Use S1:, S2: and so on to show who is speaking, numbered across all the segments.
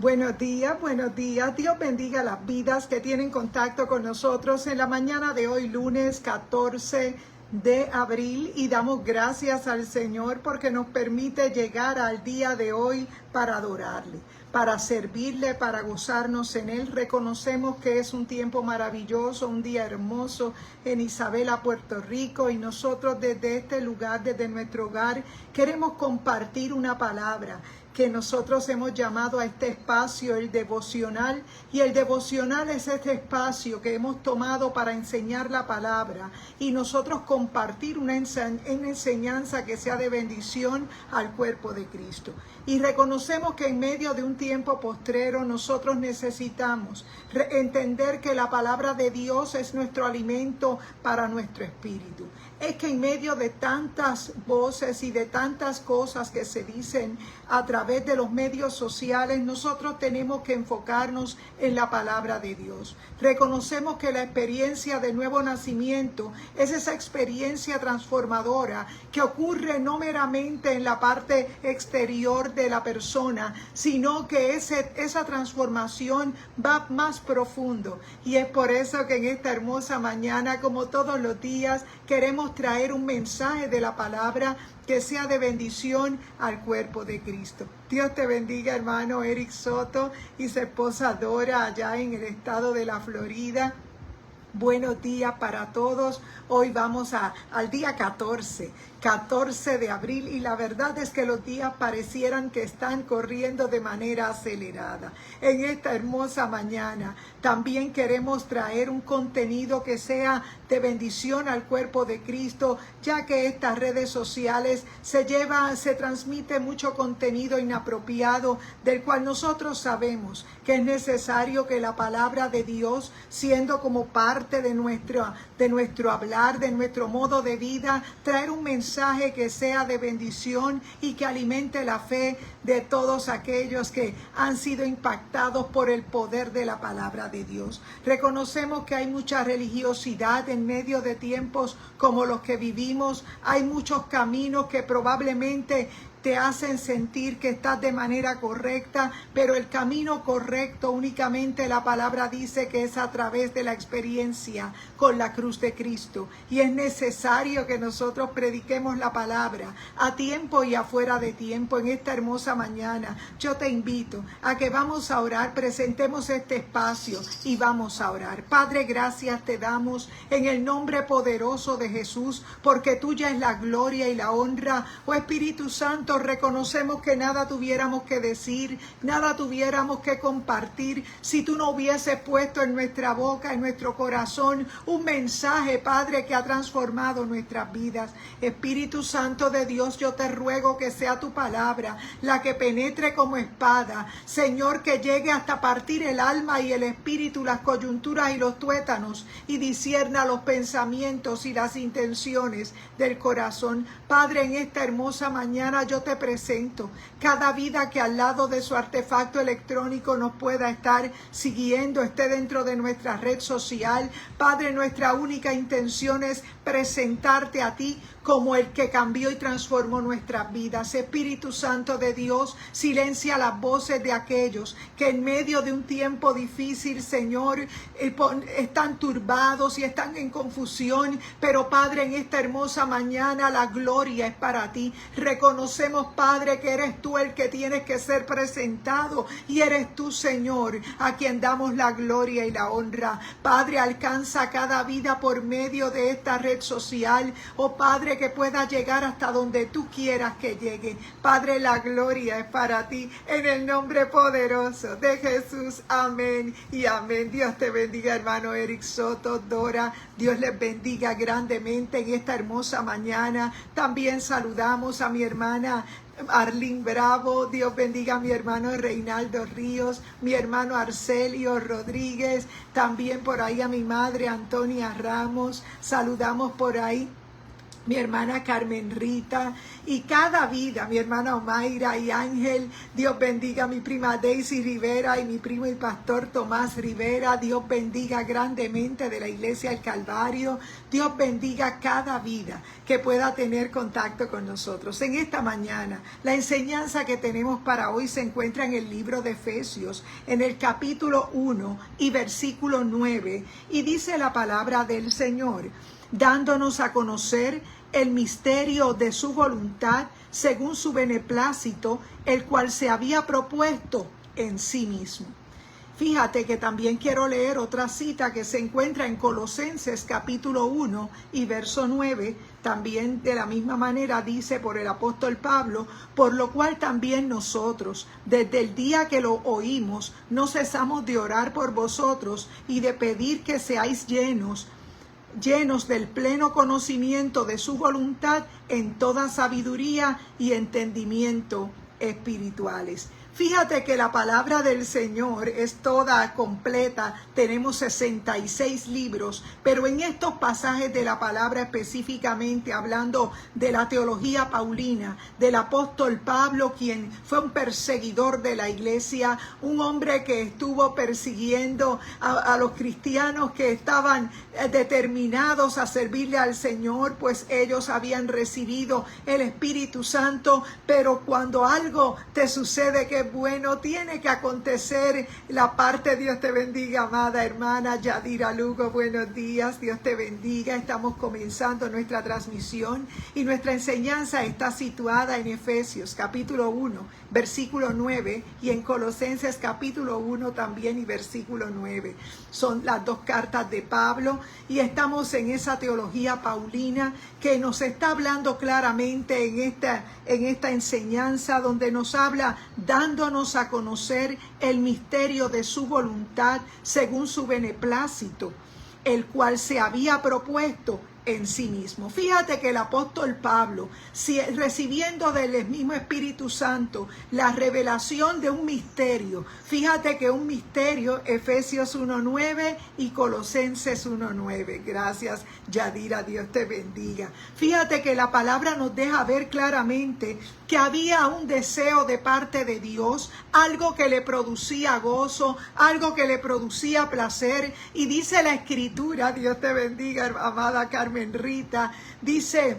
S1: Buenos días, buenos días. Dios bendiga las vidas que tienen contacto con nosotros en la mañana de hoy, lunes 14 de abril, y damos gracias al Señor porque nos permite llegar al día de hoy para adorarle, para servirle, para gozarnos en Él. Reconocemos que es un tiempo maravilloso, un día hermoso en Isabela, Puerto Rico, y nosotros desde este lugar, desde nuestro hogar, queremos compartir una palabra que nosotros hemos llamado a este espacio el devocional, y el devocional es este espacio que hemos tomado para enseñar la palabra y nosotros compartir una enseñanza que sea de bendición al cuerpo de Cristo. Y reconocemos que en medio de un tiempo postrero nosotros necesitamos entender que la palabra de Dios es nuestro alimento para nuestro espíritu. Es que en medio de tantas voces y de tantas cosas que se dicen a través de los medios sociales, nosotros tenemos que enfocarnos en la palabra de Dios. Reconocemos que la experiencia de nuevo nacimiento es esa experiencia transformadora que ocurre no meramente en la parte exterior de la persona, sino que esa transformación va más profundo. Y es por eso que en esta hermosa mañana, como todos los días, queremos traer un mensaje de la palabra que sea de bendición al cuerpo de Cristo. Dios te bendiga, hermano Eric Soto y su esposa Dora allá en el estado de la Florida. Buenos días para todos. Hoy vamos al día 14 de abril, y la verdad es que los días parecieran que están corriendo de manera acelerada. En esta hermosa mañana también queremos traer un contenido que sea de bendición al cuerpo de Cristo, ya que estas redes sociales se transmite mucho contenido inapropiado, del cual nosotros sabemos que es necesario que la palabra de Dios, siendo como parte de nuestro hablar, de nuestro modo de vida, traer un mensaje que sea de bendición y que alimente la fe de todos aquellos que han sido impactados por el poder de la palabra de Dios. Reconocemos que hay mucha religiosidad en medio de tiempos como los que vivimos. Hay muchos caminos que probablemente te hacen sentir que estás de manera correcta, pero el camino correcto únicamente la palabra dice que es a través de la experiencia con la cruz de Cristo. Y es necesario que nosotros prediquemos la palabra a tiempo y afuera de tiempo. En esta hermosa mañana yo te invito a que vamos a orar, presentemos este espacio y vamos a orar. Padre, gracias te damos en el nombre poderoso de Jesús, porque tuya es la gloria y la honra. Oh Espíritu Santo, reconocemos que nada tuviéramos que decir, nada tuviéramos que compartir si tú no hubieses puesto en nuestra boca, en nuestro corazón, un mensaje, Padre, que ha transformado nuestras vidas. Espíritu Santo de Dios, yo te ruego que sea tu palabra la que penetre como espada, Señor, que llegue hasta partir el alma y el espíritu, las coyunturas y los tuétanos, y discierna los pensamientos y las intenciones del corazón. Padre, en esta hermosa mañana yo te presento cada vida que al lado de su artefacto electrónico nos pueda estar siguiendo, esté dentro de nuestra red social. Padre, nuestra única intención es presentarte a ti como el que cambió y transformó nuestras vidas. Espíritu Santo de Dios, silencia las voces de aquellos que en medio de un tiempo difícil, Señor, están turbados y están en confusión, pero Padre, en esta hermosa mañana la gloria es para ti. Reconocemos, Padre, que eres tú el que tienes que ser presentado, y eres tú, Señor, a quien damos la gloria y la honra. Padre, alcanza cada vida por medio de esta red social. Oh Padre, que pueda llegar hasta donde tú quieras que llegue. Padre, la gloria es para ti, en el nombre poderoso de Jesús. Amén y amén. Dios te bendiga, hermano Eric Soto, Dora. Dios les bendiga grandemente en esta hermosa mañana. También saludamos a mi hermana Arlene Bravo. Dios bendiga a mi hermano Reinaldo Ríos, mi hermano Arcelio Rodríguez, también por ahí a mi madre Antonia Ramos. Saludamos por ahí mi hermana Carmen Rita y cada vida, mi hermana Omaira y Ángel. Dios bendiga a mi prima Daisy Rivera y mi primo y pastor Tomás Rivera. Dios bendiga grandemente de la Iglesia del Calvario. Dios bendiga cada vida que pueda tener contacto con nosotros. En esta mañana, la enseñanza que tenemos para hoy se encuentra en el libro de Efesios, en el capítulo 1 y versículo 9, y dice la palabra del Señor: dándonos a conocer el misterio de su voluntad según su beneplácito, el cual se había propuesto en sí mismo. Fíjate que también quiero leer otra cita que se encuentra en Colosenses capítulo 1 y verso 9. También de la misma manera dice por el apóstol Pablo: por lo cual también nosotros, desde el día que lo oímos, no cesamos de orar por vosotros y de pedir que seáis llenos del pleno conocimiento de su voluntad en toda sabiduría y entendimiento espirituales. Fíjate que la palabra del Señor es toda completa. Tenemos 66 libros, pero en estos pasajes de la palabra, específicamente hablando de la teología paulina, del apóstol Pablo, quien fue un perseguidor de la iglesia, un hombre que estuvo persiguiendo a los cristianos que estaban determinados a servirle al Señor, pues ellos habían recibido el Espíritu Santo. Pero cuando algo te sucede que bueno, tiene que acontecer la parte. Dios te bendiga, amada hermana Yadira Lugo, buenos días, Dios te bendiga. Estamos comenzando nuestra transmisión y nuestra enseñanza está situada en Efesios capítulo 1, versículo 9, y en Colosenses capítulo 1 también y versículo 9. Son las dos cartas de Pablo y estamos en esa teología paulina que nos está hablando claramente en esta enseñanza, donde nos habla dándonos a conocer el misterio de su voluntad según su beneplácito, el cual se había propuesto en sí mismo. Fíjate que el apóstol Pablo, recibiendo del mismo Espíritu Santo la revelación de un misterio, fíjate que un misterio, Efesios 1:9 y Colosenses 1:9. Gracias, Yadira, Dios te bendiga. Fíjate que la palabra nos deja ver claramente que había un deseo de parte de Dios, algo que le producía gozo, algo que le producía placer, y dice la Escritura, Dios te bendiga, amada Carmen Rita, dice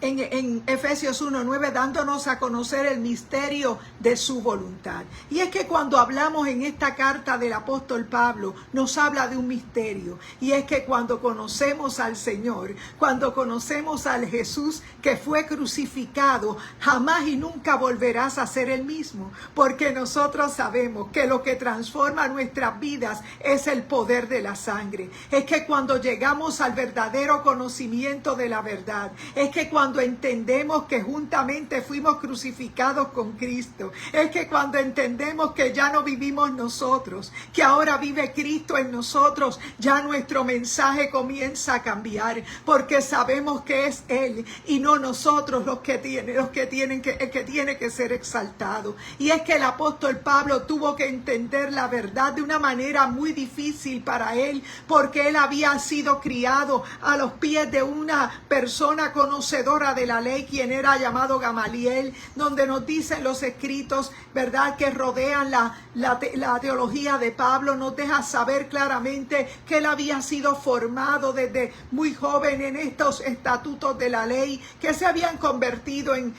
S1: en Efesios 1:9, dándonos a conocer el misterio de su voluntad. Y es que cuando hablamos en esta carta del apóstol Pablo, nos habla de un misterio. Y es que cuando conocemos al Señor, cuando conocemos al Jesús que fue crucificado, jamás y nunca volverás a ser el mismo. Porque nosotros sabemos que lo que transforma nuestras vidas es el poder de la sangre. Es que cuando llegamos al verdadero conocimiento de la verdad, es que cuando entendemos que juntamente fuimos crucificados con Cristo, es que cuando entendemos que ya no vivimos nosotros, que ahora vive Cristo en nosotros, ya nuestro mensaje comienza a cambiar, porque sabemos que es Él y no nosotros los que tiene que ser exaltado. Y es que el apóstol Pablo tuvo que entender la verdad de una manera muy difícil para él, porque él había sido criado a los pies de una persona conocedora de la ley, quien era llamado Gamaliel, donde nos dicen los escritos, verdad, que rodean la teología de Pablo, nos deja saber claramente que él había sido formado desde muy joven en estos estatutos de la ley, que se habían convertido en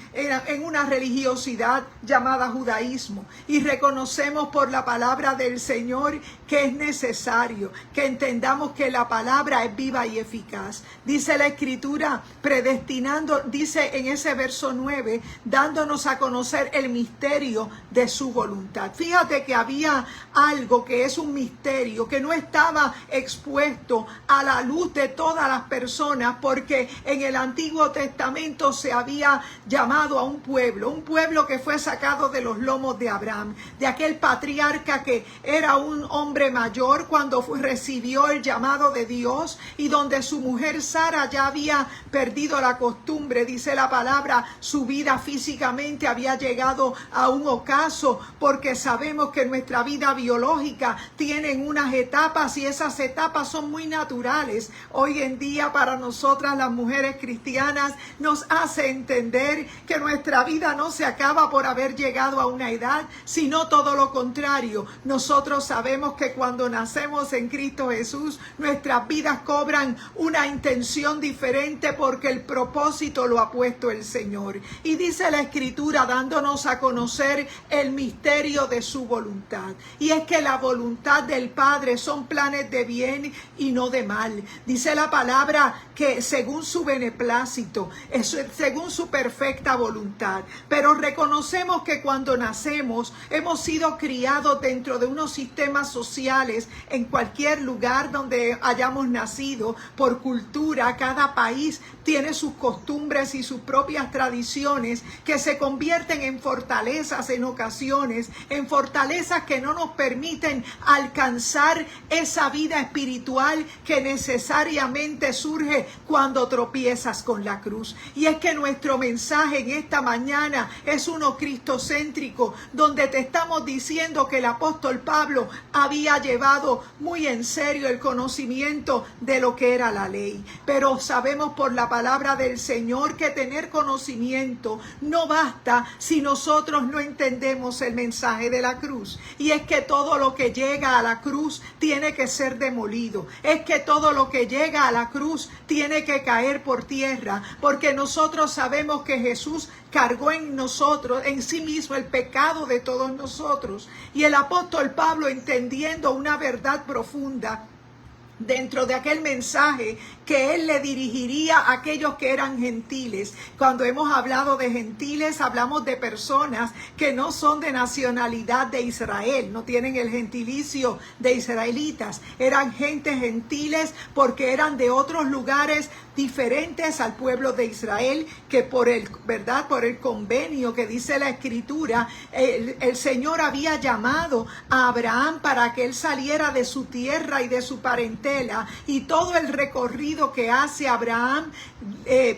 S1: una religiosidad llamada judaísmo. Y reconocemos por la palabra del Señor que es necesario que entendamos que la palabra es viva y eficaz. Dice la Escritura, predestinando, dice en ese verso 9, dándonos a conocer el misterio de su voluntad. Fíjate que había algo que es un misterio que no estaba expuesto a la luz de todas las personas, porque en el Antiguo Testamento se había llamado a un pueblo que fue sacado de los lomos de Abraham, de aquel patriarca que era un hombre mayor cuando recibió el llamado de Dios, y donde su mujer Sara ya había perdido la costumbre costumbre. Dice la palabra, su vida físicamente había llegado a un ocaso, porque sabemos que nuestra vida biológica tienen unas etapas y esas etapas son muy naturales. Hoy en día para nosotras las mujeres cristianas nos hace entender que nuestra vida no se acaba por haber llegado a una edad, sino todo lo contrario. Nosotros sabemos que cuando nacemos en Cristo Jesús, nuestras vidas cobran una intención diferente porque el propósito lo ha puesto el Señor. Y dice la Escritura dándonos a conocer el misterio de su voluntad. Y es que la voluntad del Padre son planes de bien y no de mal. Dice la palabra que según su beneplácito, según su perfecta voluntad. Pero reconocemos que cuando nacemos hemos sido criados dentro de unos sistemas sociales en cualquier lugar donde hayamos nacido. Por cultura, cada país tiene sus costumbres y sus propias tradiciones que se convierten en fortalezas en ocasiones, en fortalezas que no nos permiten alcanzar esa vida espiritual que necesariamente surge cuando tropiezas con la cruz. Y es que nuestro mensaje en esta mañana es uno cristocéntrico, donde te estamos diciendo que el apóstol Pablo había llevado muy en serio el conocimiento de lo que era la ley. Pero sabemos por la palabra del Señor que tener conocimiento no basta si nosotros no entendemos el mensaje de la cruz. Y es que todo lo que llega a la cruz tiene que ser demolido. Es que todo lo que llega a la cruz tiene que caer por tierra, porque nosotros sabemos que Jesús cargó en nosotros, en sí mismo, el pecado de todos nosotros. Y el apóstol Pablo, entendiendo una verdad profunda dentro de aquel mensaje que él le dirigiría a aquellos que eran gentiles. Cuando hemos hablado de gentiles, hablamos de personas que no son de nacionalidad de Israel, no tienen el gentilicio de israelitas. Eran gentes gentiles porque eran de otros lugares diferentes al pueblo de Israel, que por el convenio que dice la Escritura, el Señor había llamado a Abraham para que él saliera de su tierra y de su parentela, y todo el recorrido que hace Abraham,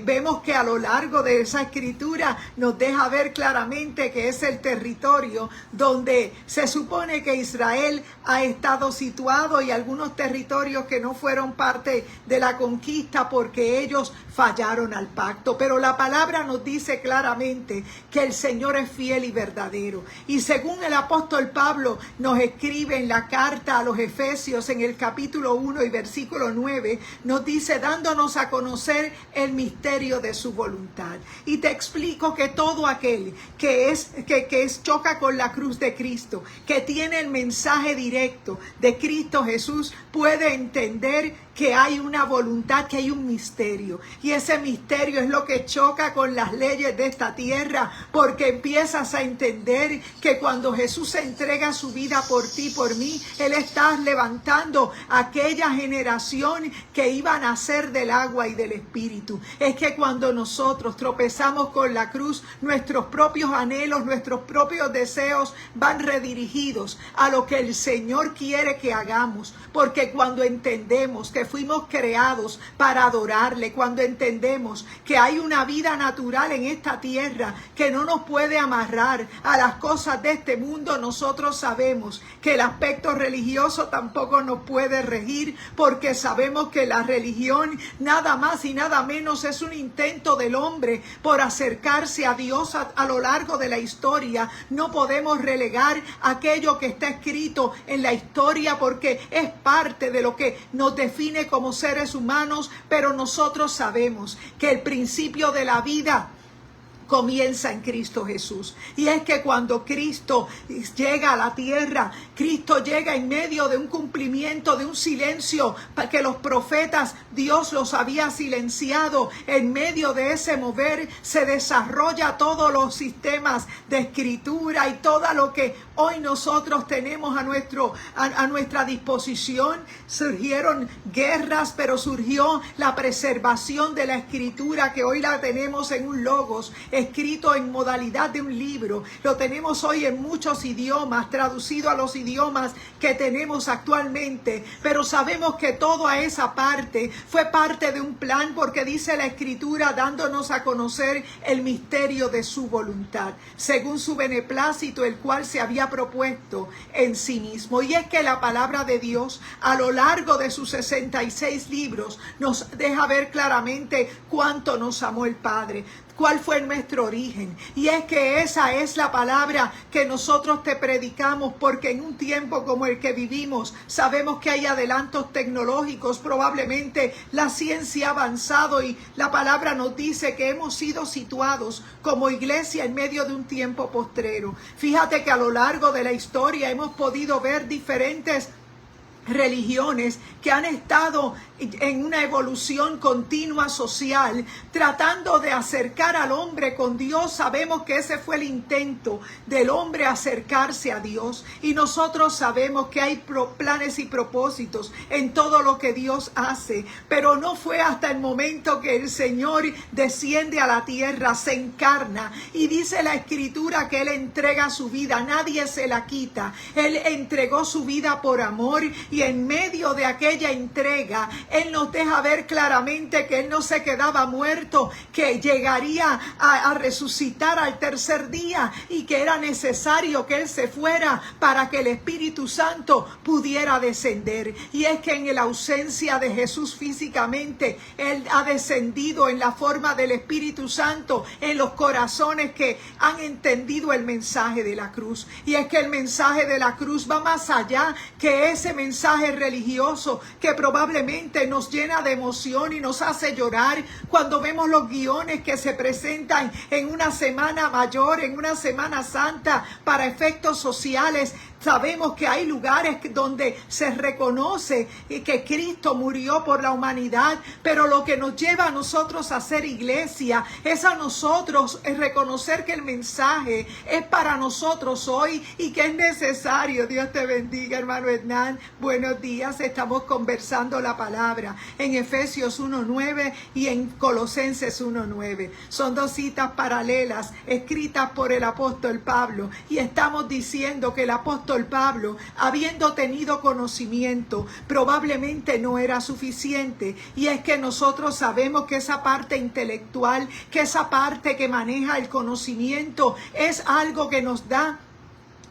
S1: vemos que a lo largo de esa Escritura nos deja ver claramente que es el territorio donde se supone que Israel ha estado situado, y algunos territorios que no fueron parte de la conquista porque ellos fallaron al pacto. Pero la palabra nos dice claramente que el Señor es fiel y verdadero. Y según el apóstol Pablo nos escribe en la carta a los Efesios, en el capítulo 1 y versículo 9, nos dice, dándonos a conocer el misterio de su voluntad. Y te explico que todo aquel que choca con la cruz de Cristo, que tiene el mensaje directo de Cristo Jesús, puede entender que hay una voluntad, que hay un misterio. Y ese misterio es lo que choca con las leyes de esta tierra, porque empiezas a entender que cuando Jesús entrega su vida por ti, por mí, Él está levantando aquella generación que iba a nacer del agua y del Espíritu. Es que cuando nosotros tropezamos con la cruz, nuestros propios anhelos, nuestros propios deseos van redirigidos a lo que el Señor quiere que hagamos, porque cuando entendemos que fuimos creados para adorarle, cuando entendemos que hay una vida natural en esta tierra que no nos puede amarrar a las cosas de este mundo, nosotros sabemos que el aspecto religioso tampoco nos puede regir, porque sabemos que la religión nada más y nada menos es un intento del hombre por acercarse a Dios a lo largo de la historia. No podemos relegar aquello que está escrito en la historia porque es parte de lo que nos define como seres humanos, pero nosotros sabemos que el principio de la vida comienza en Cristo Jesús. Y es que cuando Cristo llega a la tierra, Cristo llega en medio de un cumplimiento, de un silencio, para que los profetas, Dios los había silenciado. En medio de ese mover se desarrolla todos los sistemas de escritura y todo lo que hoy nosotros tenemos a nuestra disposición. Surgieron guerras, pero surgió la preservación de la escritura, que hoy la tenemos en un logos. escrito en modalidad de un libro. Lo tenemos hoy en muchos idiomas, traducido a los idiomas que tenemos actualmente, pero sabemos que toda esa parte fue parte de un plan, porque dice la Escritura, dándonos a conocer el misterio de su voluntad, según su beneplácito, el cual se había propuesto en sí mismo. Y es que la palabra de Dios, a lo largo de sus 66 libros, nos deja ver claramente cuánto nos amó el Padre, cuál fue nuestro origen. Y es que esa es la palabra que nosotros te predicamos, porque en un tiempo como el que vivimos, sabemos que hay adelantos tecnológicos, probablemente la ciencia ha avanzado, y la palabra nos dice que hemos sido situados como iglesia en medio de un tiempo postrero. Fíjate que a lo largo de la historia hemos podido ver diferentes religiones que han estado en una evolución continua social, tratando de acercar al hombre con Dios. Sabemos que ese fue el intento del hombre, acercarse a Dios, y nosotros sabemos que hay planes y propósitos en todo lo que Dios hace, pero no fue hasta el momento que el Señor desciende a la tierra, se encarna, y dice la Escritura que Él entrega su vida, nadie se la quita. Él entregó su vida por amor, y en medio de aquella entrega, Él nos deja ver claramente que Él no se quedaba muerto, que llegaría a resucitar al tercer día, y que era necesario que Él se fuera para que el Espíritu Santo pudiera descender. Y es que en la ausencia de Jesús físicamente, Él ha descendido en la forma del Espíritu Santo en los corazones que han entendido el mensaje de la cruz. Y es que el mensaje de la cruz va más allá que ese mensaje religioso que probablemente nos llena de emoción y nos hace llorar cuando vemos los guiones que se presentan en una semana mayor, en una Semana Santa, para efectos sociales. Sabemos que hay lugares donde se reconoce que Cristo murió por la humanidad, pero lo que nos lleva a nosotros a ser iglesia es a nosotros reconocer que el mensaje es para nosotros hoy y que es necesario. Dios te bendiga, hermano Hernán. Buenos días. Estamos conversando la palabra en Efesios 1:9 y en Colosenses 1:9. Son dos citas paralelas escritas por el apóstol Pablo, y estamos diciendo que el apóstol Pablo, habiendo tenido conocimiento, probablemente no era suficiente. Y es que nosotros sabemos que esa parte intelectual, que esa parte que maneja el conocimiento, es algo que nos da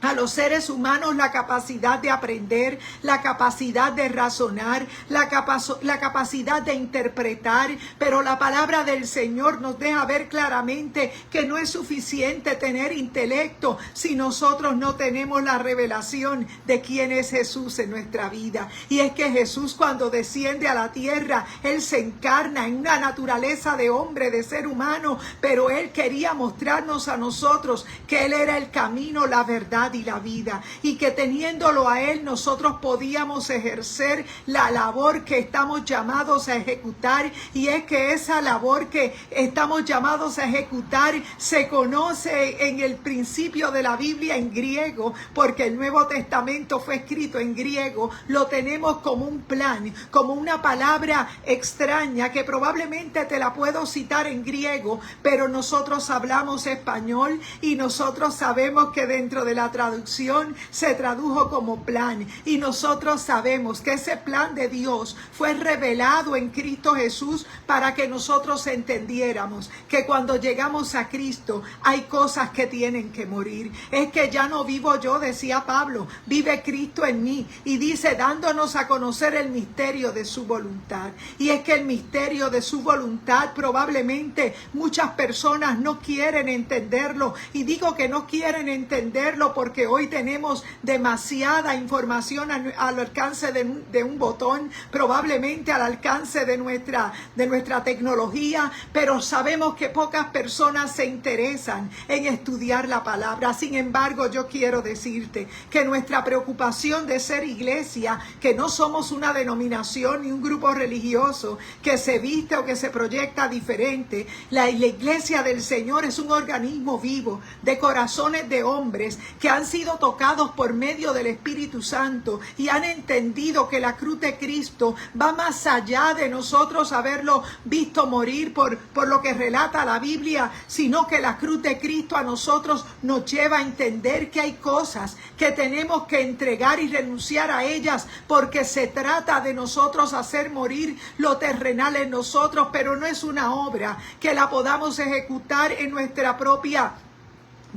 S1: a los seres humanos la capacidad de aprender, la capacidad de razonar, la capacidad de interpretar, pero la palabra del Señor nos deja ver claramente que no es suficiente tener intelecto si nosotros no tenemos la revelación de quién es Jesús en nuestra vida. Y es que Jesús, cuando desciende a la tierra, Él se encarna en una naturaleza de hombre, de ser humano, pero Él quería mostrarnos a nosotros que Él era el camino, la verdad y la vida, y que teniéndolo a Él nosotros podíamos ejercer la labor que estamos llamados a ejecutar. Y es que esa labor que estamos llamados a ejecutar se conoce en el principio de la Biblia en griego, porque el Nuevo Testamento fue escrito en griego. Lo tenemos como un plan, como una palabra extraña que probablemente te la puedo citar en griego, pero nosotros hablamos español y nosotros sabemos que dentro de la traducción se tradujo como plan, y nosotros sabemos que ese plan de Dios fue revelado en Cristo Jesús para que nosotros entendiéramos que cuando llegamos a Cristo hay cosas que tienen que morir. Es que ya no vivo yo, decía Pablo, vive Cristo en mí, y dice dándonos a conocer el misterio de su voluntad. Y es que el misterio de su voluntad probablemente muchas personas no quieren entenderlo, y digo que no quieren entenderlo porque hoy tenemos demasiada información al alcance de un botón, probablemente al alcance de nuestra tecnología, pero sabemos que pocas personas se interesan en estudiar la palabra. Sin embargo, yo quiero decirte que nuestra preocupación de ser iglesia, que no somos una denominación ni un grupo religioso que se viste o que se proyecta diferente, la iglesia del Señor es un organismo vivo de corazones de hombres que han sido tocados por medio del Espíritu Santo y han entendido que la cruz de Cristo va más allá de nosotros haberlo visto morir por lo que relata la Biblia, sino que la cruz de Cristo a nosotros nos lleva a entender que hay cosas que tenemos que entregar y renunciar a ellas, porque se trata de nosotros hacer morir lo terrenal en nosotros, pero no es una obra que la podamos ejecutar en nuestra propia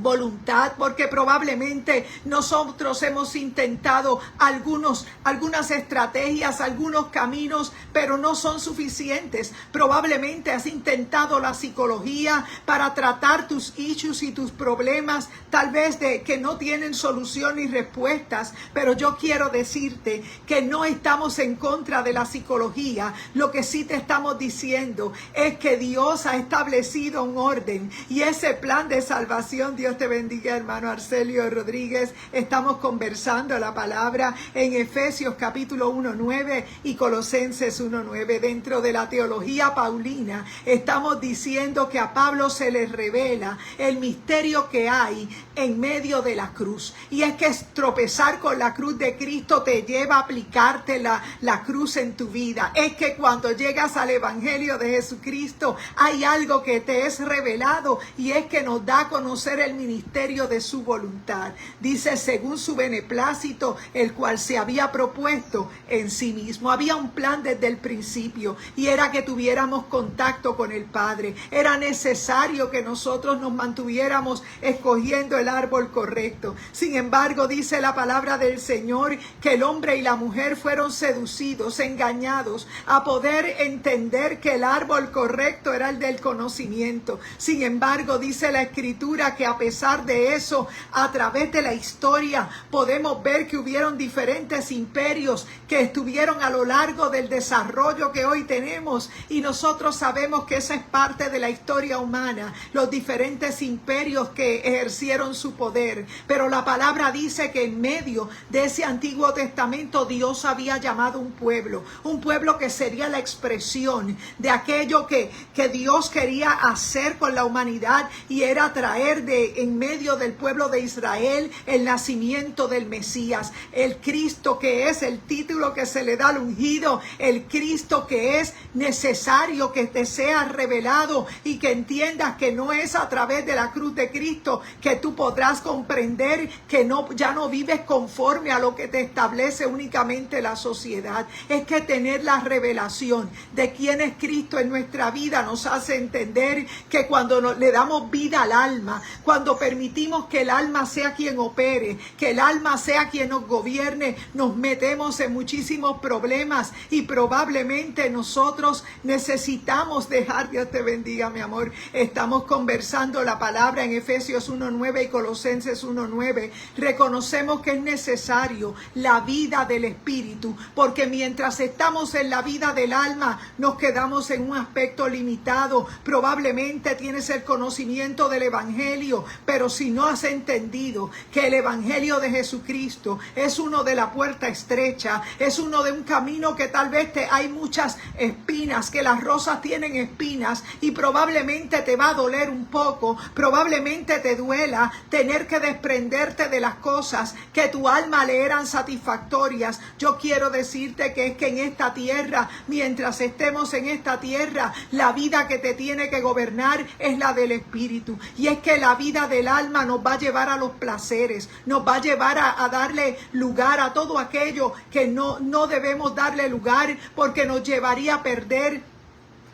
S1: voluntad, porque probablemente nosotros hemos intentado algunas estrategias, algunos caminos, pero no son suficientes. Probablemente has intentado la psicología para tratar tus issues y tus problemas, tal vez de que no tienen solución ni respuestas, pero yo quiero decirte que no estamos en contra de la psicología. Lo que sí te estamos diciendo es que Dios ha establecido un orden, y ese plan de salvación, Dios te bendiga, hermano Arcelio Rodríguez. Estamos conversando la palabra en Efesios capítulo 1:9 y Colosenses 1:9. Dentro de la teología paulina estamos diciendo que a Pablo se le revela el misterio que hay en medio de la cruz, y es que tropezar con la cruz de Cristo te lleva a aplicarte la cruz en tu vida. Es que cuando llegas al Evangelio de Jesucristo hay algo que te es revelado, y es que nos da a conocer el ministerio de su voluntad. Dice, según su beneplácito, el cual se había propuesto en sí mismo. Había un plan desde el principio, y era que tuviéramos contacto con el Padre. Era necesario que nosotros nos mantuviéramos escogiendo el árbol correcto. Sin embargo, dice la palabra del Señor que el hombre y la mujer fueron seducidos, engañados, a poder entender que el árbol correcto era el del conocimiento. Sin embargo, dice la Escritura que a pesar de eso, a través de la historia podemos ver que hubieron diferentes imperios que estuvieron a lo largo del desarrollo que hoy tenemos, y nosotros sabemos que esa es parte de la historia humana, los diferentes imperios que ejercieron su poder. Pero la palabra dice que en medio de ese Antiguo Testamento Dios había llamado un pueblo que sería la expresión de aquello que Dios quería hacer con la humanidad, y era traer en medio del pueblo de Israel el nacimiento del Mesías, el Cristo que es el título que se le da al ungido, el Cristo que es necesario que te sea revelado, y que entiendas que no es a través de la cruz de Cristo que tú podrás comprender que ya no vives conforme a lo que te establece únicamente la sociedad. Es que tener la revelación de quién es Cristo en nuestra vida nos hace entender que cuando le damos vida al alma, cuando permitimos que el alma sea quien opere, que el alma sea quien nos gobierne, nos metemos en muchísimos problemas, y probablemente nosotros necesitamos dejar. Dios te bendiga, mi amor. Estamos conversando la palabra en Efesios 1:9 y Colosenses 1:9. Reconocemos que es necesario la vida del Espíritu, porque mientras estamos en la vida del alma nos quedamos en un aspecto limitado. Probablemente tienes el conocimiento del Evangelio, pero si no has entendido que el Evangelio de Jesucristo es uno de la puerta estrecha, es uno de un camino que tal vez hay muchas espinas, que las rosas tienen espinas, y probablemente te va a doler un poco, probablemente te duela tener que desprenderte de las cosas que tu alma le eran satisfactorias. Yo quiero decirte que es que en esta tierra, mientras estemos en esta tierra, la vida que te tiene que gobernar es la del Espíritu, y es que la vida del alma nos va a llevar a los placeres, nos va a llevar a darle lugar a todo aquello que no debemos darle lugar, porque nos llevaría a perder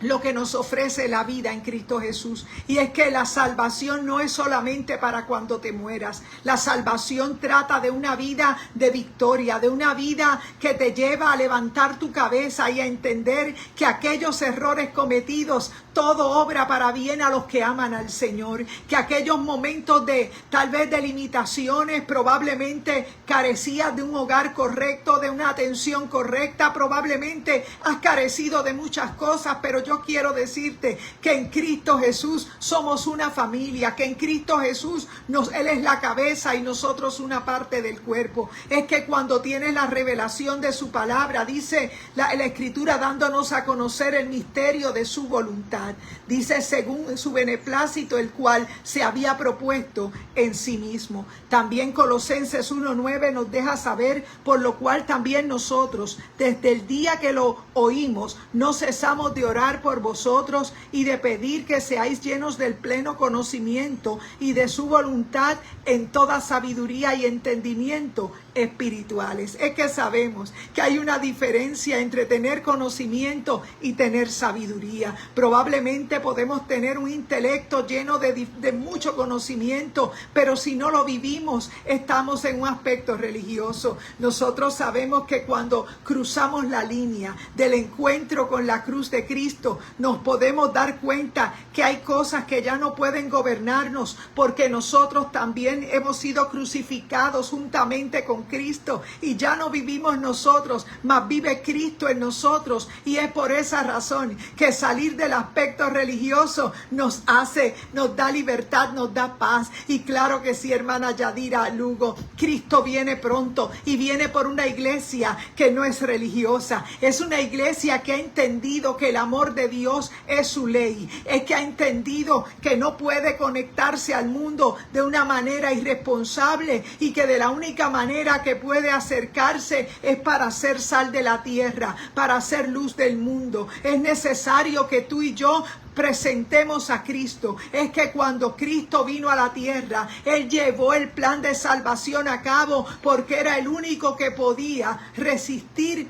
S1: lo que nos ofrece la vida en Cristo Jesús. Y es que la salvación no es solamente para cuando te mueras. La salvación trata de una vida de victoria, de una vida que te lleva a levantar tu cabeza y a entender que aquellos errores cometidos, todo obra para bien a los que aman al Señor. Que aquellos momentos de tal vez de limitaciones, probablemente carecías de un hogar correcto, de una atención correcta, probablemente has carecido de muchas cosas, pero yo quiero decirte que en Cristo Jesús somos una familia, que en Cristo Jesús Él es la cabeza y nosotros una parte del cuerpo. Es que cuando tienes la revelación de su palabra, dice la Escritura, dándonos a conocer el misterio de su voluntad. voluntad. Dice según su beneplácito, el cual se había propuesto en sí mismo. También Colosenses 1:9 nos deja saber, por lo cual también nosotros, desde el día que lo oímos, no cesamos de orar por vosotros y de pedir que seáis llenos del pleno conocimiento y de su voluntad en toda sabiduría y entendimiento espirituales. Es que sabemos que hay una diferencia entre tener conocimiento y tener sabiduría. Probablemente podemos tener un intelecto lleno de mucho conocimiento, pero si no lo vivimos, estamos en un aspecto religioso. Nosotros sabemos que cuando cruzamos la línea del encuentro con la cruz de Cristo, nos podemos dar cuenta que hay cosas que ya no pueden gobernarnos, porque nosotros también hemos sido crucificados juntamente con Cristo y ya no vivimos nosotros, mas vive Cristo en nosotros, y es por esa razón que salir del aspecto religioso nos da libertad, nos da paz. Y claro que sí, hermana Yadira Lugo, Cristo viene pronto y viene por una iglesia que no es religiosa, es una iglesia que ha entendido que el amor de Dios es su ley, es que ha entendido que no puede conectarse al mundo de una manera irresponsable y que de la única manera que puede acercarse es para ser sal de la tierra, para ser luz del mundo. Es necesario que tú y yo presentemos a Cristo. Es que cuando Cristo vino a la tierra, Él llevó el plan de salvación a cabo, porque era el único que podía resistir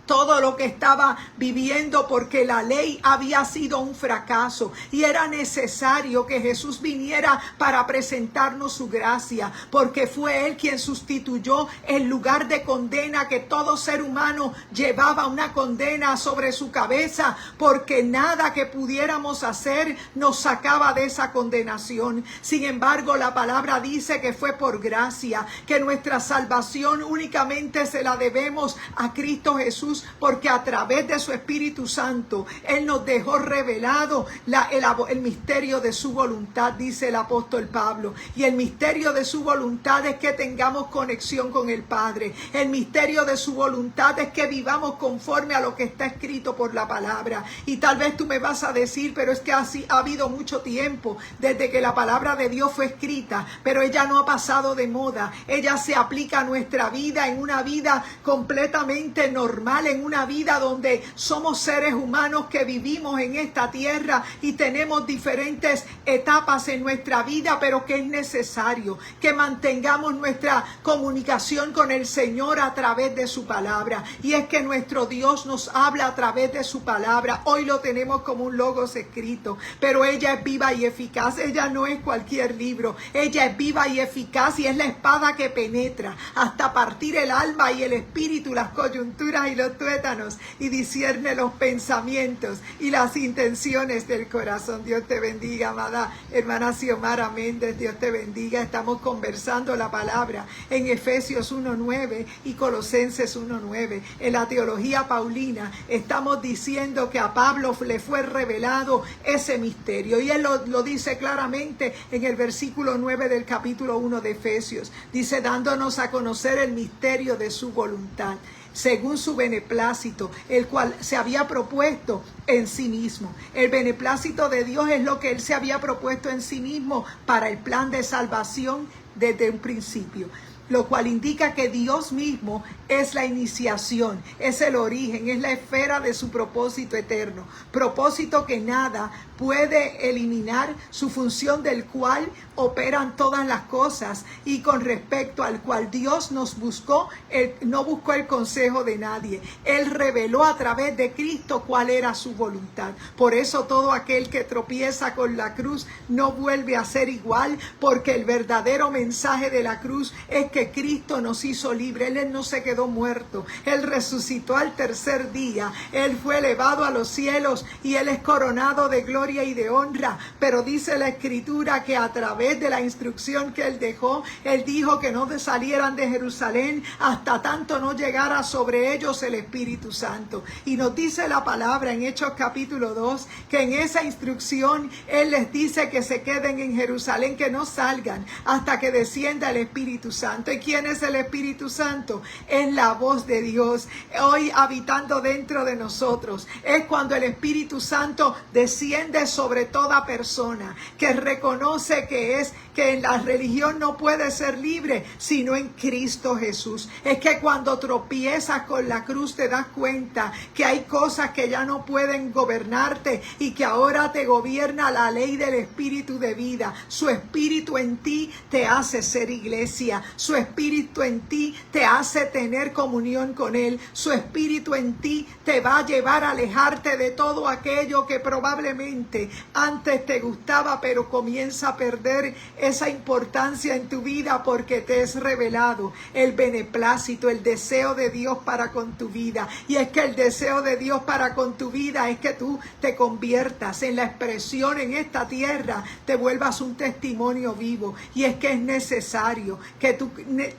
S1: todo lo que estaba viviendo, porque la ley había sido un fracaso y era necesario que Jesús viniera para presentarnos su gracia, porque fue Él quien sustituyó el lugar de condena que todo ser humano llevaba, una condena sobre su cabeza, porque nada que pudiéramos hacer nos sacaba de esa condenación. Sin embargo, la palabra dice que fue por gracia, que nuestra salvación únicamente se la debemos a Cristo Jesús, porque a través de su Espíritu Santo Él nos dejó revelado el misterio de su voluntad, dice el apóstol Pablo. Y el misterio de su voluntad es que tengamos conexión con el Padre. El misterio de su voluntad es que vivamos conforme a lo que está escrito por la palabra. Y tal vez tú me vas a decir, pero es que así ha habido mucho tiempo desde que la palabra de Dios fue escrita, pero ella no ha pasado de moda. Ella se aplica a nuestra vida, en una vida completamente normal, en una vida donde somos seres humanos que vivimos en esta tierra y tenemos diferentes etapas en nuestra vida, pero que es necesario que mantengamos nuestra comunicación con el Señor a través de su palabra. Y es que nuestro Dios nos habla a través de su palabra. Hoy lo tenemos como un logos escrito, pero ella es viva y eficaz. Ella no es cualquier libro, ella es viva y eficaz, y es la espada que penetra hasta partir el alma y el espíritu, las coyunturas y los tuétanos, y discierne los pensamientos y las intenciones del corazón. Dios te bendiga, amada hermana Xiomara Méndez, Dios te bendiga. Estamos conversando la palabra en Efesios 1:9 y Colosenses 1:9. En la teología paulina estamos diciendo que a Pablo le fue revelado ese misterio, y él lo dice claramente en el versículo 9 del capítulo 1 de Efesios. Dice, dándonos a conocer el misterio de su voluntad, según su beneplácito, el cual se había propuesto en sí mismo. El beneplácito de Dios es lo que Él se había propuesto en sí mismo para el plan de salvación desde un principio, lo cual indica que Dios mismo es la iniciación, es el origen, es la esfera de su propósito eterno, propósito que nada puede eliminar, su función del cual operan todas las cosas, y con respecto al cual Dios nos buscó. Él no buscó el consejo de nadie, Él reveló a través de Cristo cuál era su voluntad. Por eso todo aquel que tropieza con la cruz no vuelve a ser igual, porque el verdadero mensaje de la cruz es que Cristo nos hizo libre. Él no se quedó muerto, Él resucitó al tercer día, Él fue elevado a los cielos y Él es coronado de gloria y de honra. Pero dice la Escritura que a través de la instrucción que Él dejó, Él dijo que no salieran de Jerusalén hasta tanto no llegara sobre ellos el Espíritu Santo. Y nos dice la palabra en Hechos capítulo 2 que en esa instrucción Él les dice que se queden en Jerusalén, que no salgan hasta que descienda el Espíritu Santo. Santo. ¿Y quién es el Espíritu Santo? Es la voz de Dios hoy habitando dentro de nosotros. Es cuando el Espíritu Santo desciende sobre toda persona que reconoce que en la religión no puede ser libre sino en Cristo Jesús. Es que cuando tropiezas con la cruz te das cuenta que hay cosas que ya no pueden gobernarte y que ahora te gobierna la ley del Espíritu de vida. Su Espíritu en ti te hace ser iglesia. Su Espíritu en ti te hace tener comunión con Él. Su Espíritu en ti te va a llevar a alejarte de todo aquello que probablemente antes te gustaba, pero comienza a perder esa importancia en tu vida porque te es revelado el beneplácito, el deseo de Dios para con tu vida. Y es que el deseo de Dios para con tu vida es que tú te conviertas en la expresión en esta tierra, te vuelvas un testimonio vivo. Y es que es necesario que tú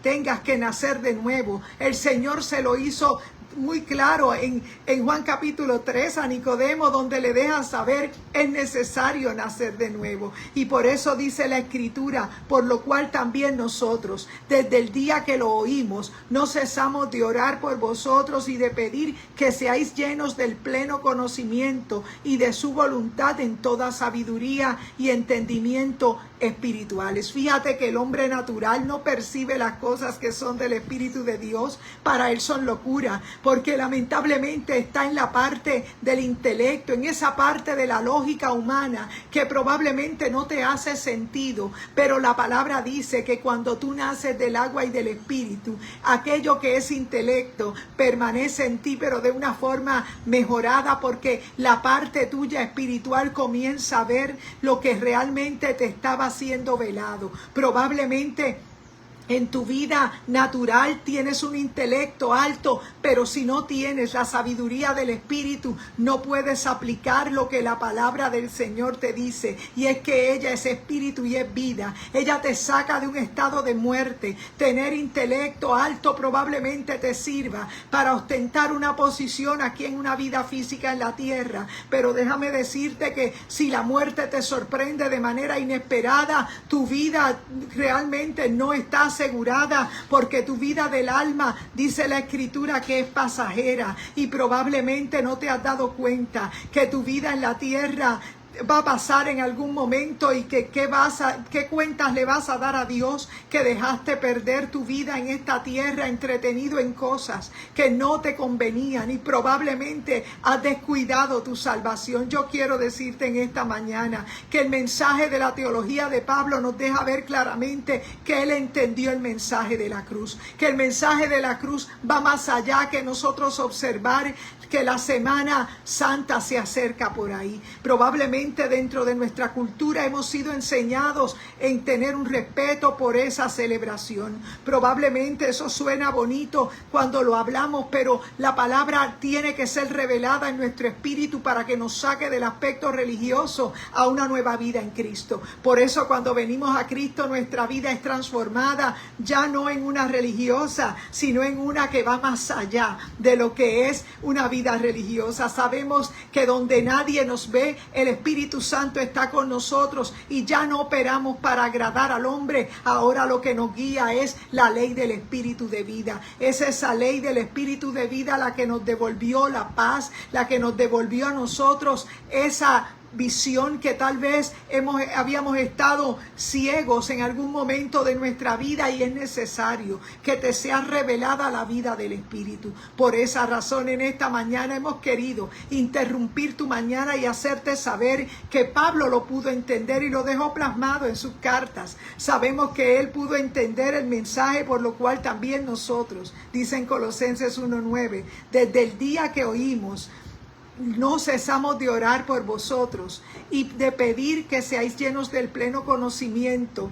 S1: tengas que nacer de nuevo. El Señor se lo hizo muy claro en Juan capítulo 3 a Nicodemo, donde le dejan saber es necesario nacer de nuevo. Y por eso dice la Escritura, por lo cual también nosotros, desde el día que lo oímos, no cesamos de orar por vosotros y de pedir que seáis llenos del pleno conocimiento y de su voluntad en toda sabiduría y entendimiento espirituales. Fíjate que el hombre natural no percibe las cosas que son del Espíritu de Dios. Para él son locura, porque lamentablemente está en la parte del intelecto, en esa parte de la lógica humana que probablemente no te hace sentido. Pero la palabra dice que cuando tú naces del agua y del Espíritu, aquello que es intelecto permanece en ti, pero de una forma mejorada, porque la parte tuya espiritual comienza a ver lo que realmente te estaba siendo velado. Probablemente en tu vida natural tienes un intelecto alto, pero si no tienes la sabiduría del Espíritu, no puedes aplicar lo que la palabra del Señor te dice. Y es que ella es espíritu y es vida. Ella te saca de un estado de muerte. Tener intelecto alto probablemente te sirva para ostentar una posición aquí en una vida física en la tierra. Pero déjame decirte que si la muerte te sorprende de manera inesperada, tu vida realmente no está asegurada, porque tu vida del alma, dice la Escritura, que es pasajera, y probablemente no te has dado cuenta que tu vida en la tierra va a pasar en algún momento y que qué cuentas le vas a dar a Dios que dejaste perder tu vida en esta tierra entretenido en cosas que no te convenían y probablemente has descuidado tu salvación. Yo quiero decirte en esta mañana que el mensaje de la teología de Pablo nos deja ver claramente que él entendió el mensaje de la cruz, que el mensaje de la cruz va más allá que nosotros observar que la Semana Santa se acerca por ahí. Probablemente dentro de nuestra cultura hemos sido enseñados en tener un respeto por esa celebración. Probablemente eso suena bonito cuando lo hablamos, pero la palabra tiene que ser revelada en nuestro espíritu para que nos saque del aspecto religioso a una nueva vida en Cristo. Por eso cuando venimos a Cristo nuestra vida es transformada, ya no en una religiosa, sino en una que va más allá de lo que es una vida religiosa. Sabemos que donde nadie nos ve, el Espíritu Santo está con nosotros y ya no operamos para agradar al hombre. Ahora lo que nos guía es la ley del Espíritu de vida. Es esa ley del Espíritu de vida la que nos devolvió la paz, la que nos devolvió a nosotros esa visión que tal vez habíamos estado ciegos en algún momento de nuestra vida, y es necesario que te sea revelada la vida del Espíritu. Por esa razón en esta mañana hemos querido interrumpir tu mañana y hacerte saber que Pablo lo pudo entender y lo dejó plasmado en sus cartas. Sabemos que él pudo entender el mensaje, por lo cual también nosotros, dice en Colosenses 1:9, desde el día que oímos, no cesamos de orar por vosotros y de pedir que seáis llenos del pleno conocimiento,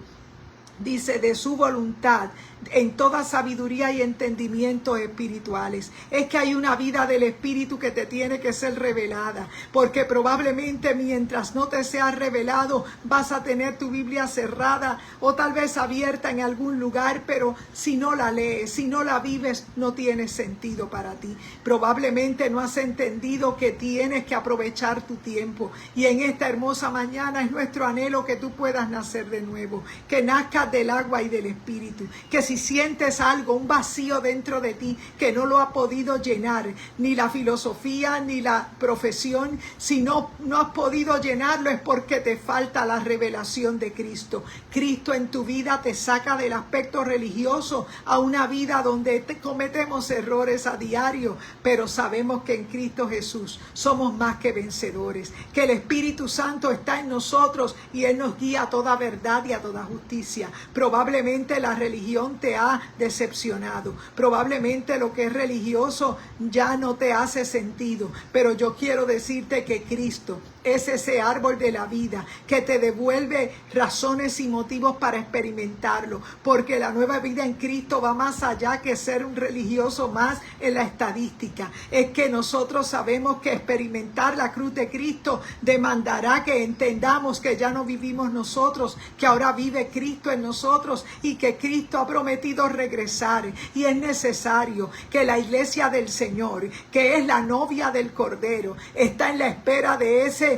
S1: dice, de su voluntad, en toda sabiduría y entendimientos espirituales. Es que hay una vida del Espíritu que te tiene que ser revelada, porque probablemente mientras no te sea revelado vas a tener tu Biblia cerrada o tal vez abierta en algún lugar, pero si no la lees, si no la vives, no tiene sentido para ti. Probablemente no has entendido que tienes que aprovechar tu tiempo, y en esta hermosa mañana es nuestro anhelo que tú puedas nacer de nuevo, que nazcas bebidas del agua y del Espíritu. Que si sientes algo, un vacío dentro de ti que no lo ha podido llenar, ni la filosofía, ni la profesión, si no has podido llenarlo es porque te falta la revelación de Cristo. Cristo en tu vida te saca del aspecto religioso a una vida donde cometemos errores a diario, pero sabemos que en Cristo Jesús somos más que vencedores, que el Espíritu Santo está en nosotros y Él nos guía a toda verdad y a toda justicia. Probablemente la religión te ha decepcionado, probablemente lo que es religioso ya no te hace sentido, pero yo quiero decirte que Cristo es ese árbol de la vida que te devuelve razones y motivos para experimentarlo, porque la nueva vida en Cristo va más allá que ser un religioso más en la estadística. Es que nosotros sabemos que experimentar la cruz de Cristo demandará que entendamos que ya no vivimos nosotros, que ahora vive Cristo en nosotros y que Cristo ha prometido regresar, y es necesario que la iglesia del Señor, que es la novia del Cordero, está en la espera de ese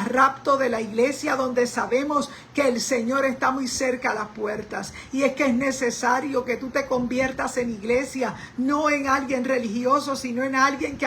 S1: rapto de la iglesia, donde sabemos que el Señor está muy cerca a las puertas. Y es que es necesario que tú te conviertas en iglesia, no en alguien religioso, sino en alguien que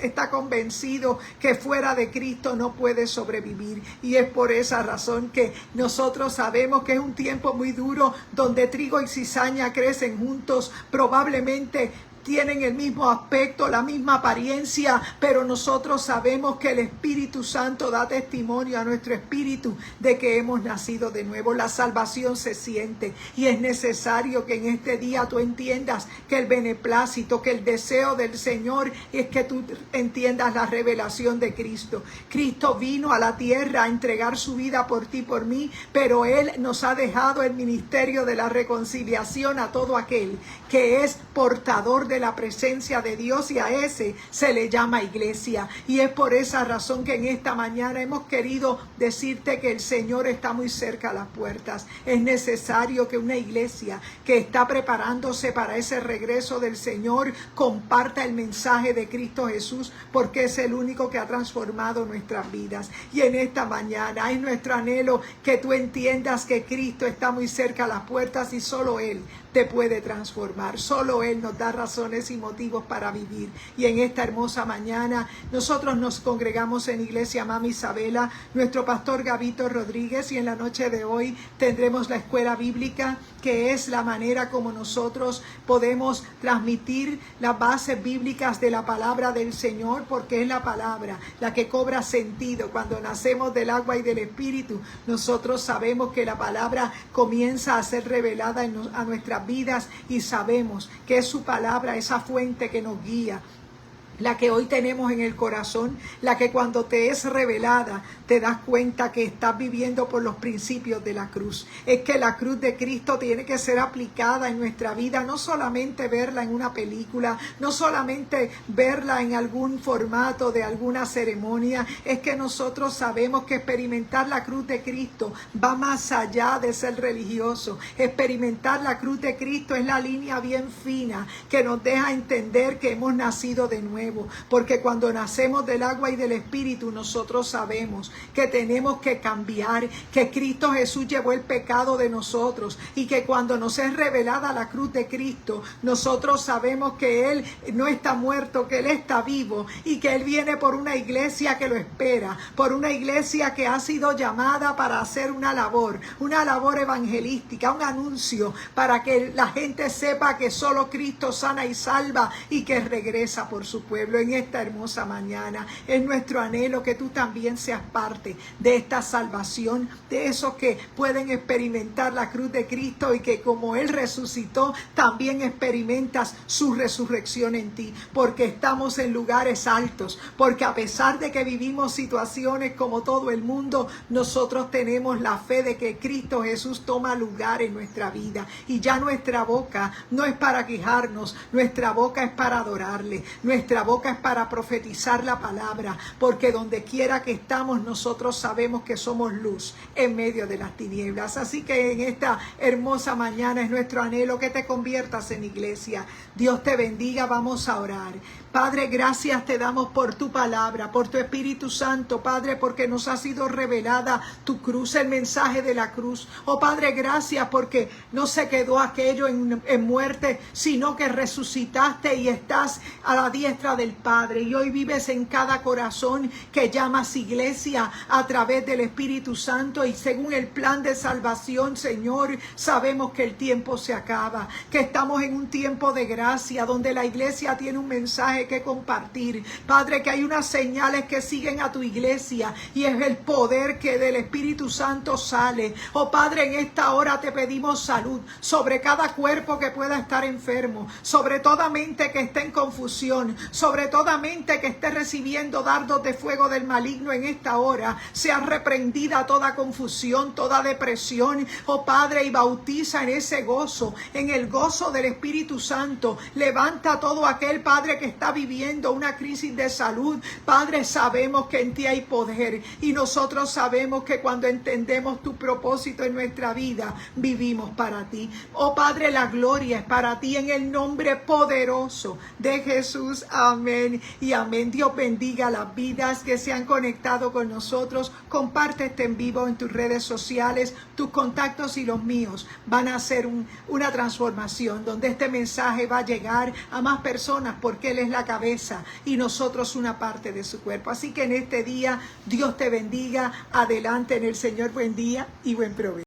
S1: está convencido que fuera de Cristo no puede sobrevivir. Y es por esa razón que nosotros sabemos que es un tiempo muy duro, donde trigo y cizaña crecen juntos, probablemente tienen el mismo aspecto, la misma apariencia, pero nosotros sabemos que el Espíritu Santo da testimonio a nuestro espíritu de que hemos nacido de nuevo. La salvación se siente, y es necesario que en este día tú entiendas que el beneplácito, que el deseo del Señor es que tú entiendas la revelación de Cristo. Cristo vino a la tierra a entregar su vida por ti, por mí, pero Él nos ha dejado el ministerio de la reconciliación a todo aquel que es portador de la presencia de Dios, y a ese se le llama iglesia. Y es por esa razón que en esta mañana hemos querido decirte que el Señor está muy cerca a las puertas. Es necesario que una iglesia que está preparándose para ese regreso del Señor comparta el mensaje de Cristo Jesús, porque es el único que ha transformado nuestras vidas. Y en esta mañana es nuestro anhelo que tú entiendas que Cristo está muy cerca a las puertas, y solo Él te puede transformar. Solo Él nos da razones y motivos para vivir. Y en esta hermosa mañana nosotros nos congregamos en Iglesia Mami Isabela, nuestro pastor Gabito Rodríguez, y en la noche de hoy tendremos la escuela bíblica, que es la manera como nosotros podemos transmitir las bases bíblicas de la palabra del Señor, porque es la palabra la que cobra sentido. Cuando nacemos del agua y del Espíritu, nosotros sabemos que la palabra comienza a ser revelada a nuestras vidas, y sabemos que es su palabra esa fuente que nos guía, la que hoy tenemos en el corazón, la que cuando te es revelada te das cuenta que estás viviendo por los principios de la cruz. Es que la cruz de Cristo tiene que ser aplicada en nuestra vida, no solamente verla en una película, no solamente verla en algún formato de alguna ceremonia. Es que nosotros sabemos que experimentar la cruz de Cristo va más allá de ser religioso. Experimentar la cruz de Cristo es la línea bien fina que nos deja entender que hemos nacido de nuevo. Porque cuando nacemos del agua y del Espíritu, nosotros sabemos que tenemos que cambiar, que Cristo Jesús llevó el pecado de nosotros, y que cuando nos es revelada la cruz de Cristo, nosotros sabemos que Él no está muerto, que Él está vivo, y que Él viene por una iglesia que lo espera, por una iglesia que ha sido llamada para hacer una labor evangelística, un anuncio para que la gente sepa que solo Cristo sana y salva, y que regresa por su pueblo. En esta hermosa mañana es nuestro anhelo que tú también seas parte de esta salvación, de esos que pueden experimentar la cruz de Cristo, y que como Él resucitó, también experimentas su resurrección en ti, porque estamos en lugares altos, porque a pesar de que vivimos situaciones como todo el mundo, nosotros tenemos la fe de que Cristo Jesús toma lugar en nuestra vida, y ya nuestra boca no es para quejarnos, nuestra boca es para adorarle, nuestra boca es para profetizar la palabra, porque donde quiera que estamos nosotros sabemos que somos luz en medio de las tinieblas. Así que en esta hermosa mañana es nuestro anhelo que te conviertas en iglesia. Dios te bendiga, vamos a orar. Padre, gracias te damos por tu palabra, por tu Espíritu Santo, Padre, porque nos ha sido revelada tu cruz, el mensaje de la cruz. Oh Padre, gracias porque no se quedó aquello en muerte, sino que resucitaste y estás a la diestra del Padre. Y hoy vives en cada corazón que llamas iglesia a través del Espíritu Santo. Y según el plan de salvación, Señor, sabemos que el tiempo se acaba, que estamos en un tiempo de gracia, donde la iglesia tiene un mensaje que compartir. Padre, que hay unas señales que siguen a tu iglesia y es el poder que del Espíritu Santo sale. Oh Padre, en esta hora te pedimos salud sobre cada cuerpo que pueda estar enfermo, sobre toda mente que esté en confusión, sobre toda mente que esté recibiendo dardos de fuego del maligno en esta hora. Sea reprendida toda confusión, toda depresión, oh Padre, y bautiza en ese gozo, en el gozo del Espíritu Santo. Levanta a todo aquel, Padre, que está viviendo una crisis de salud. Padre, sabemos que en ti hay poder y nosotros sabemos que cuando entendemos tu propósito en nuestra vida, vivimos para ti. Oh Padre, la gloria es para ti en el nombre poderoso de Jesús. Amén y amén. Dios bendiga las vidas que se han conectado con nosotros. Comparte este en vivo en tus redes sociales. Tus contactos y los míos van a hacer una transformación donde este mensaje va a llegar a más personas porque Él es la cabeza y nosotros una parte de su cuerpo. Así que en este día Dios te bendiga. Adelante en el Señor. Buen día y buen provecho.